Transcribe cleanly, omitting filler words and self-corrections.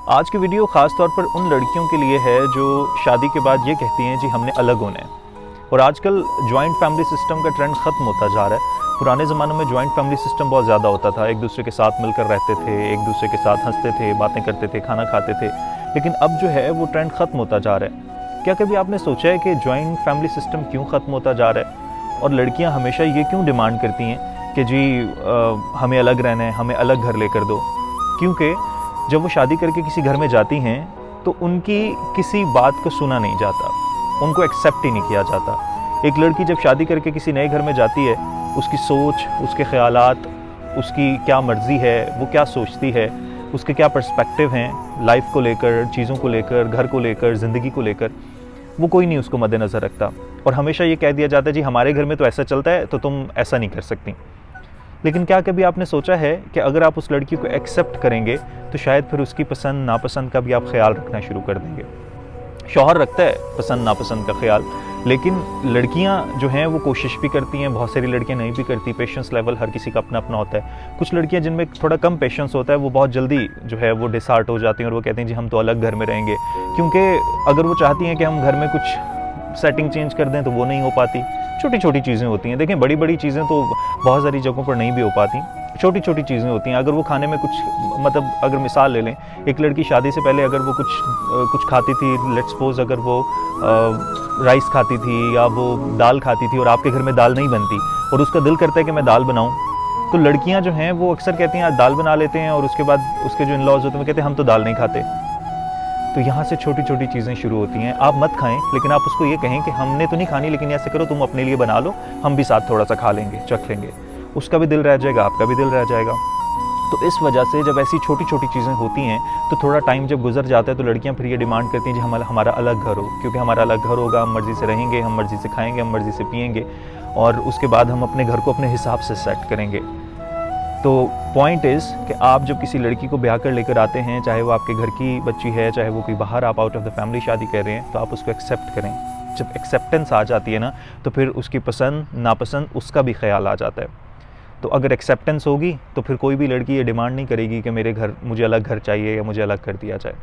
आज की वीडियो ख़ास तौर पर उन लड़कियों के लिए है जो शादी के बाद ये कहती हैं जी हमने अलग होना है। और आजकल जॉइंट फैमिली सिस्टम का ट्रेंड ख़त्म होता जा रहा है। पुराने ज़मानों में जॉइंट फैमिली सिस्टम बहुत ज़्यादा होता था, एक दूसरे के साथ मिलकर रहते थे, एक दूसरे के साथ हंसते थे, बातें करते थे, खाना खाते थे। लेकिन अब जो है वो ट्रेंड ख़त्म होता जा रहा है। क्या कभी आपने सोचा है कि जॉइंट फैमिली सिस्टम क्यों ख़त्म होता जा रहा है और लड़कियाँ हमेशा ये क्यों डिमांड करती हैं कि जी हमें अलग रहना है, हमें अलग घर लेकर दो? क्योंकि जब वो शादी करके किसी घर में जाती हैं तो उनकी किसी बात को सुना नहीं जाता, उनको एक्सेप्ट ही नहीं किया जाता। एक लड़की जब शादी करके किसी नए घर में जाती है, उसकी सोच, उसके ख़यालात, उसकी क्या मर्ज़ी है, वो क्या सोचती है, उसके क्या पर्सपेक्टिव हैं लाइफ को लेकर, चीज़ों को लेकर, घर को लेकर, ज़िंदगी को लेकर, वो कोई नहीं उसको मद्देनज़र रखता। और हमेशा ये कह दिया जाता है जी हमारे घर में तो ऐसा चलता है तो तुम ऐसा नहीं कर सकती। लेकिन क्या कभी आपने सोचा है कि अगर आप उस लड़की को एक्सेप्ट करेंगे तो शायद फिर उसकी पसंद नापसंद का भी आप ख्याल रखना शुरू कर देंगे? शौहर रखता है पसंद नापसंद का ख्याल, लेकिन लड़कियां जो हैं वो कोशिश भी करती हैं, बहुत सारी लड़कियां नहीं भी करती। पेशेंस लेवल हर किसी का अपना अपना होता है। कुछ लड़कियां जिनमें थोड़ा कम पेशेंस होता है वो बहुत जल्दी जो है वो डिसहार्ट हो जाती हैं और वो कहती हैं जी हम तो अलग घर में रहेंगे, क्योंकि अगर वो चाहती हैं कि हम घर में कुछ सेटिंग चेंज कर दें तो वो नहीं हो पाती। छोटी छोटी चीज़ें होती हैं, देखें बड़ी बड़ी चीज़ें तो बहुत सारी जगहों पर नहीं भी हो पाती, छोटी छोटी चीज़ें होती हैं। अगर वो खाने में कुछ मतलब अगर मिसाल ले लें, एक लड़की शादी से पहले अगर वो कुछ खाती थी, लेट्स सपोज अगर वो राइस खाती थी या वो दाल खाती थी और आपके घर में दाल नहीं बनती और उसका दिल करता है कि मैं दाल बनाऊँ, तो लड़कियां जो हैं वो अक्सर कहती हैं आज दाल बना लेते हैं और उसके बाद उसके जो इन-लॉज होते हैं वो कहते हैं हम तो दाल नहीं खाते। तो यहाँ से छोटी छोटी चीज़ें शुरू होती हैं। आप मत खाएं, लेकिन आप उसको ये कहें कि हमने तो नहीं खानी, लेकिन ऐसे करो तुम अपने लिए बना लो, हम भी साथ थोड़ा सा खा लेंगे, चख लेंगे। उसका भी दिल रह जाएगा, आपका भी दिल रह जाएगा। तो इस वजह से जब ऐसी छोटी छोटी चीज़ें होती हैं तो थोड़ा टाइम जब गुजर जाता है तो लड़कियां फिर ये डिमांड करती हैं जी हमारा अलग घर हो, क्योंकि हमारा अलग घर होगा, हम मर्ज़ी से रहेंगे, हम मर्ज़ी से खाएंगे, हम मर्ज़ी से पिएंगे और उसके बाद हम अपने घर को अपने हिसाब से सेट करेंगे। तो पॉइंट इज़ कि आप जब किसी लड़की को ब्याह कर लेकर आते हैं, चाहे वो आपके घर की बच्ची है, चाहे वो कोई बाहर आप आउट ऑफ द फैमिली शादी कर रहे हैं, तो आप उसको एक्सेप्ट करें। जब एक्सेप्टेंस आ जाती है ना तो फिर उसकी पसंद नापसंद उसका भी ख्याल आ जाता है। तो अगर एक्सेप्टेंस होगी तो फिर कोई भी लड़की ये डिमांड नहीं करेगी कि मुझे अलग घर चाहिए या मुझे अलग कर दिया जाए।